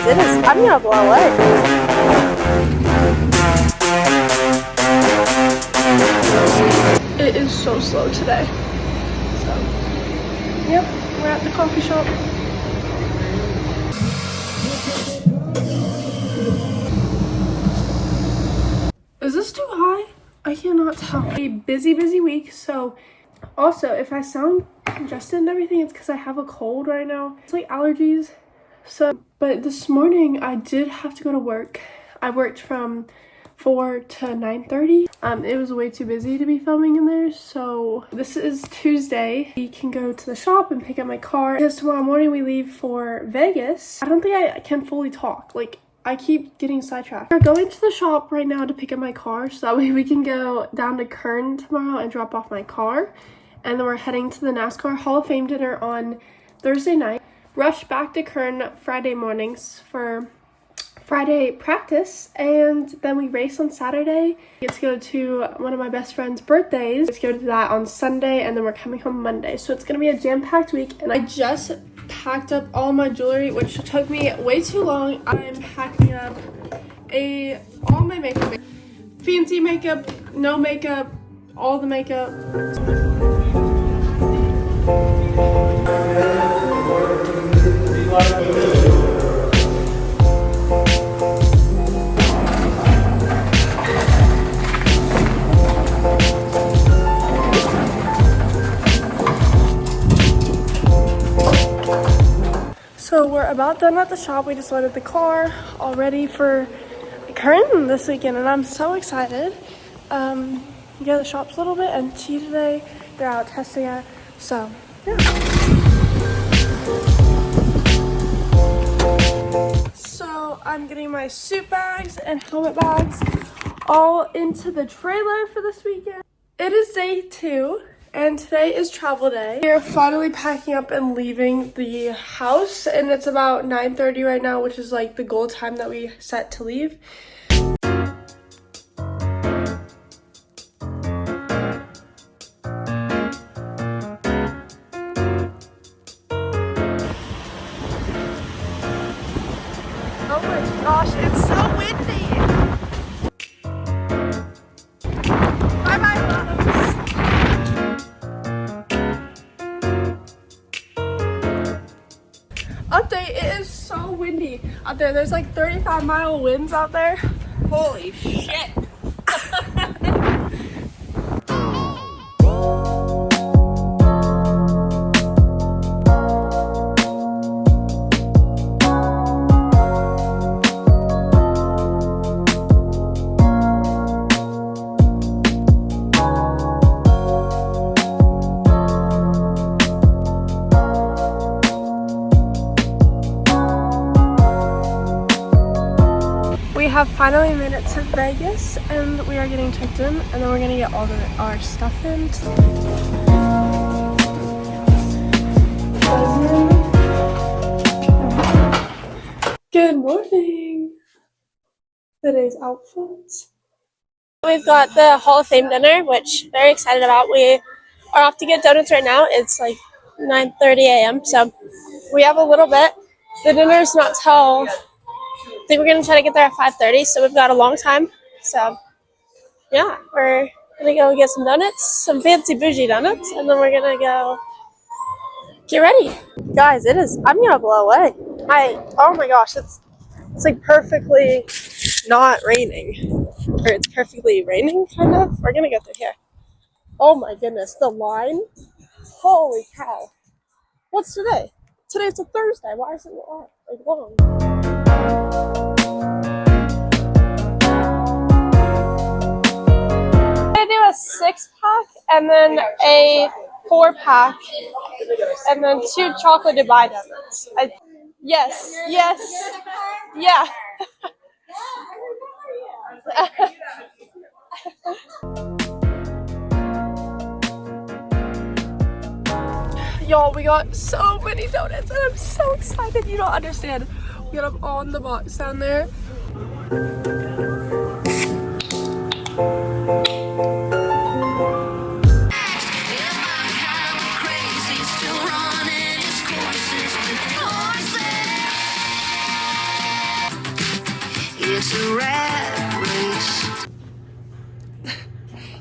Guys, it is. I'm gonna blow away. It is so slow today. So, yep, we're at the coffee shop. Is this too high? I cannot tell. A busy week. So, also, if I sound congested and everything, it's because I have a cold right now. It's like allergies. So, but this morning I did have to go to work. I worked from 4 to 9:30. It was way too busy to be filming in there, so this is Tuesday. We can go to the shop and pick up my car because tomorrow morning we leave for Vegas. I don't think I can fully talk. Like, I keep getting sidetracked. We're going to the shop right now to pick up my car so that way we can go down to Kern tomorrow and drop off my car. And then we're heading to the NASCAR Hall of Fame dinner on Thursday night. Rush back to Kern Friday mornings for Friday practice, and then we race on Saturday. We get to go to one of my best friend's birthdays. Let's go to that on Sunday, and then we're coming home Monday. So it's gonna be a jam-packed week, and I just packed up all my jewelry, which took me way too long. I'm packing up all my makeup, fancy makeup, no makeup, all the makeup. So we're about done at the shop. We just loaded the car, all ready for Kern this weekend, and I'm so excited. Yeah, the shop's a little bit empty today. They're out testing it, so yeah. So I'm getting my suit bags and helmet bags all into the trailer for this weekend. It is day 2. And today is travel day. We are finally packing up and leaving the house, and it's about 9:30 right now, which is like the goal time that we set to leave. Oh my gosh, it's so windy. Bye-bye, loves. Update, it is so windy out there. There's like 35-mile winds out there. Holy shit. We have finally made it to Vegas, and we are getting checked in, and then we're gonna get all our stuff in. Good morning. Today's outfits. We've got the Hall of Fame dinner, which very excited about. We are off to get donuts right now. It's like 9:30 a.m. so we have a little bit. The dinner's not till, I think we're gonna try to get there at 5:30, so we've got a long time. So yeah, we're gonna go get some donuts, some fancy bougie donuts, and then we're gonna go get ready. Guys, it is. I'm gonna blow away. Oh my gosh, it's like perfectly not raining, or it's perfectly raining, kind of. We're gonna go through here. Oh my goodness, the line! Holy cow! What's today? Today's a Thursday. Why is it long? I'm gonna do a 6-pack and then a 4-pack and then 2 chocolate Dubai donuts. Yes, yeah. Y'all, we got so many donuts and I'm so excited. You don't understand. We got them all in the box down there. It's a rat race.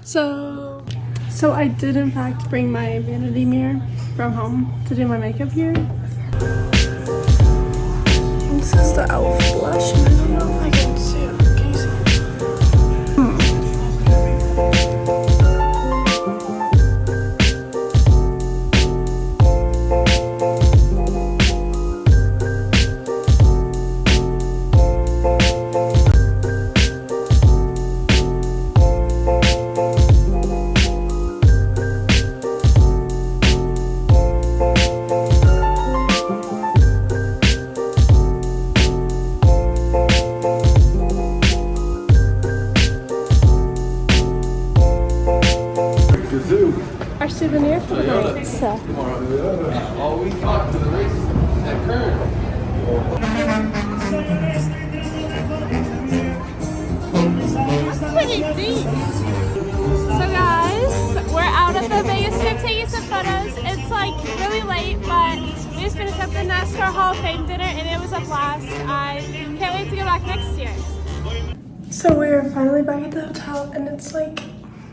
So I did in fact bring my vanity mirror from home to do my makeup here. This is the e.l.f. blush. I don't know if I can see it. Can you see it? Our souvenir for the night. So. Oh, we talked to the race at Kern. Pretty deep. So guys, we're out at the Bakersfield taking some photos. It's like really late, but we just finished up the NASCAR Hall of Fame dinner and it was a blast. I can't wait to go back next year. So we're finally back at the hotel and it's like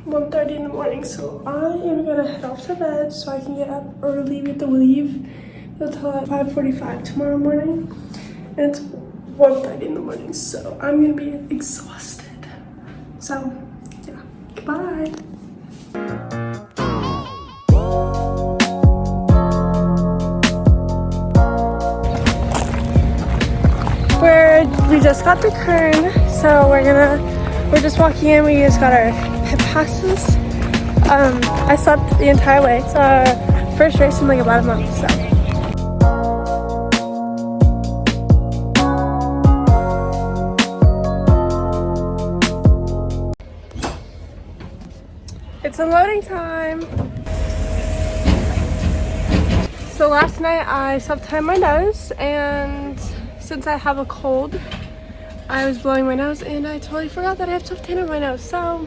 1:30 in the morning, so I am gonna head off to bed so I can get up early. We have to leave the hotel at 5:45 tomorrow morning, and it's 1:30 in the morning, so I'm gonna be exhausted. So, yeah, goodbye. We just got the Kern, so we're just walking in. We just got our pit passes. I slept the entire way. It's our first race in like about a month, so. It's unloading time. So last night I self-tied my nose, and since I have a cold, I was blowing my nose and I totally forgot that I have self-tan on my nose, so.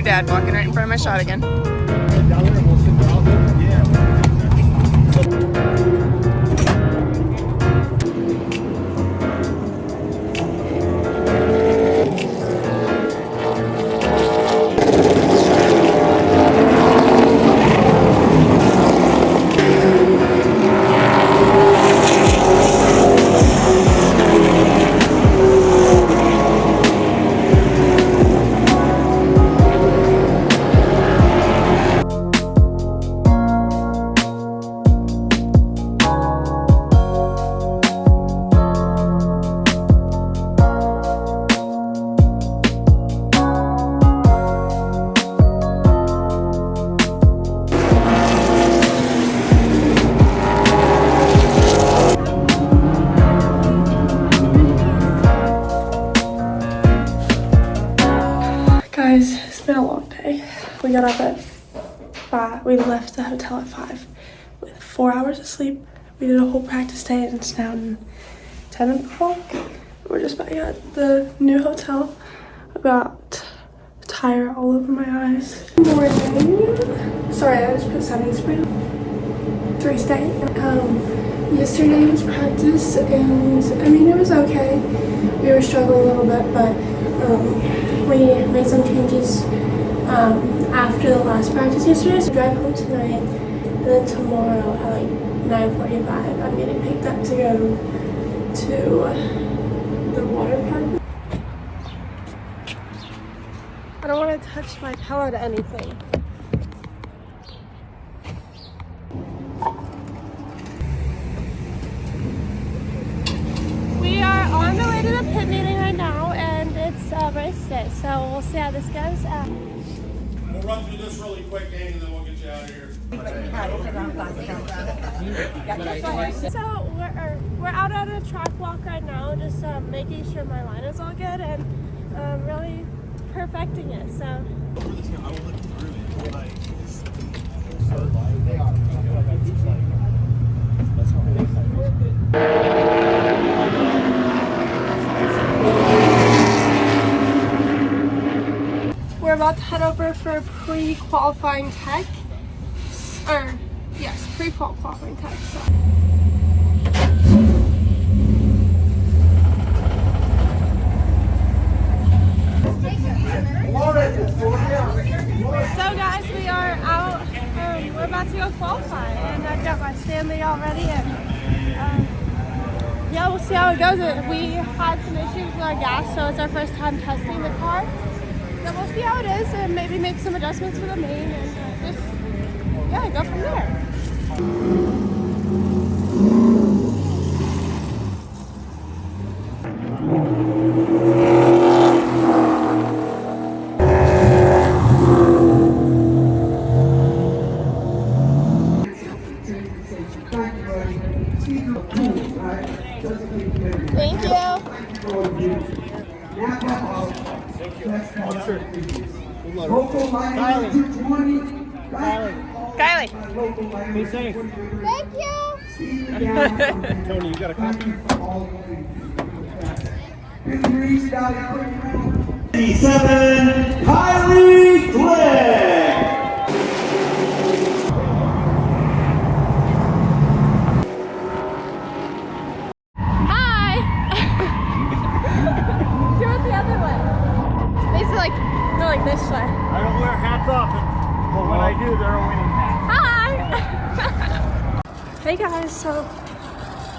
Dad walking right in front of my shot again. Guys, it's been a long day. We got up at 5. We left the hotel at 5 with 4 hours of sleep. We did a whole practice day and it's now 10 o'clock. We're just back at the new hotel. I got tire all over my eyes. Morning. Sorry, I just put setting spray on. Thursday. Yesterday was practice and I mean it was okay. We were struggling a little bit, but we made some changes after the last practice yesterday. So drive home tonight, and then tomorrow at like 9:45 I'm getting picked up to go to the water park. I don't want to touch my palette or anything. We are on the way to the pit meeting right now, and it's race day, so we'll see how this goes. We'll run through this really quick, gang, and then we'll get you out of here. So we're out at a track walk right now, just making sure my line is all good and really perfecting it. So. We're about to head over for pre-qualifying tech, or yes, pre-qualifying tech. So guys, we are out. We're about to go qualify, and I've got my Stanley all ready. And yeah, we'll see how it goes. We had some issues with our gas, so it's our first time testing the car. So we'll see how it is and maybe make some adjustments for the main and just, yeah, go from there. Thank you. Kylie. Be safe. Thank you. Tony, you got a copy? 57, Kylie Glick. Hi. She went the other way. Basically, like, go like this way. I don't wear hats often, but when I do, they're a winning hat. Hi. Hey guys, so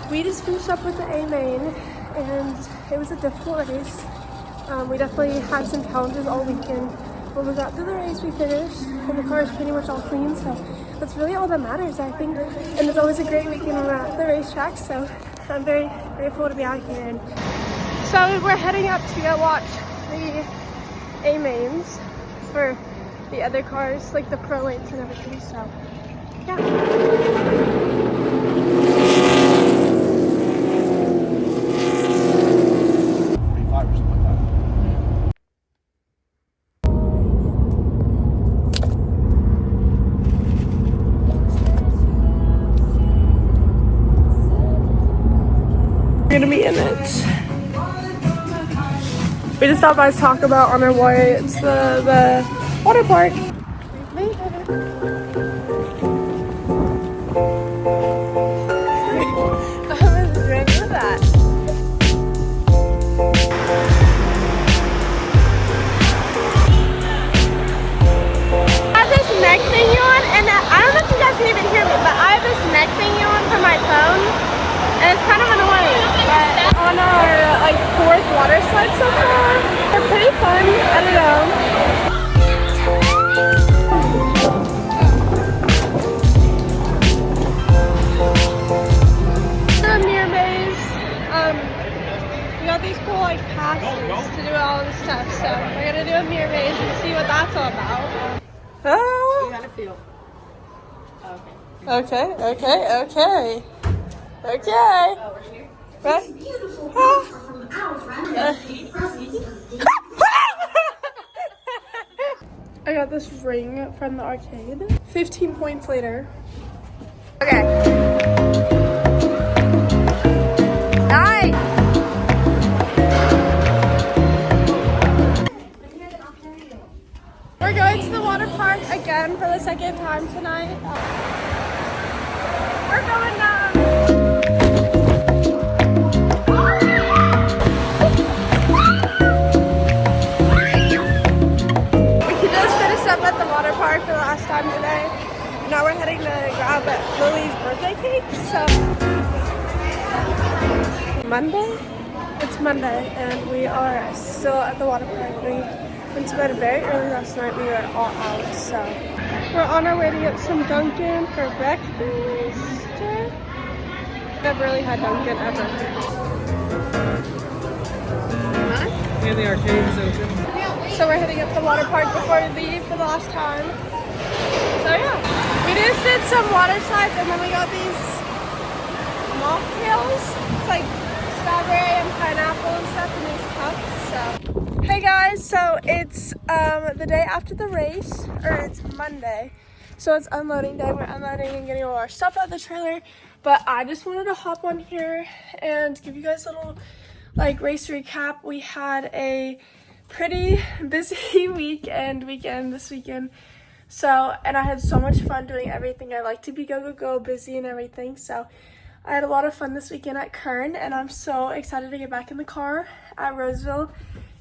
we just finished up with the A main and it was a difficult race. We definitely had some challenges all weekend. When we got to the race, we finished and the car is pretty much all clean, so that's really all that matters, I think. And it's always a great weekend when we're at the racetrack, so I'm very grateful to be out here. And so we're heading up to go watch the A mains for the other cars, like the pro lanes and everything, so yeah. We're gonna be in it. We just stopped by to talk about on our way. It's the water park. We made it. I was ready for that. I have this neck thingy on, and I don't know if you guys can even hear me, but I have this neck thingy on for my phone. And it's kind of annoying, but on our like 4th water slide so far, they're pretty fun. I don't know. The mirror maze. We got these cool like passes to do all this stuff, so we're gonna do a mirror maze and see what that's all about. Oh. How to feel. Okay. Right? I got this ring from the arcade. 15 points later. Okay. Nice! We're going to the water park again for the second time tonight. We're going down. At the water park for the last time today. Now we're heading to grab Lily's birthday cake. So Monday? It's Monday and we are still at the water park. We went to bed very early last night. We were all out, so we're on our way to get some Dunkin' for breakfast. I've never really had Dunkin' ever. And the arcade is open. So we're hitting up the water park before we leave for the last time. So yeah, we just did some water slides and then we got these mocktails. It's like strawberry and pineapple and stuff in these cups. So hey guys, so it's the day after the race, or it's Monday. So it's unloading day. We're unloading and getting all our stuff out of the trailer. But I just wanted to hop on here and give you guys a little like race recap. We had a pretty busy weekend this weekend. So, and I had so much fun doing everything. I like to be go, busy and everything. So I had a lot of fun this weekend at Kern, and I'm so excited to get back in the car at Roseville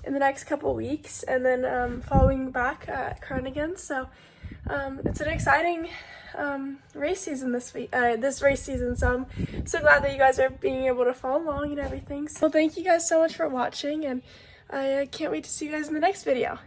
in the next couple weeks, and then following back at Kern again. So it's an exciting race season this race season. So I'm so glad that you guys are being able to follow along and everything. So thank you guys so much for watching, and I can't wait to see you guys in the next video.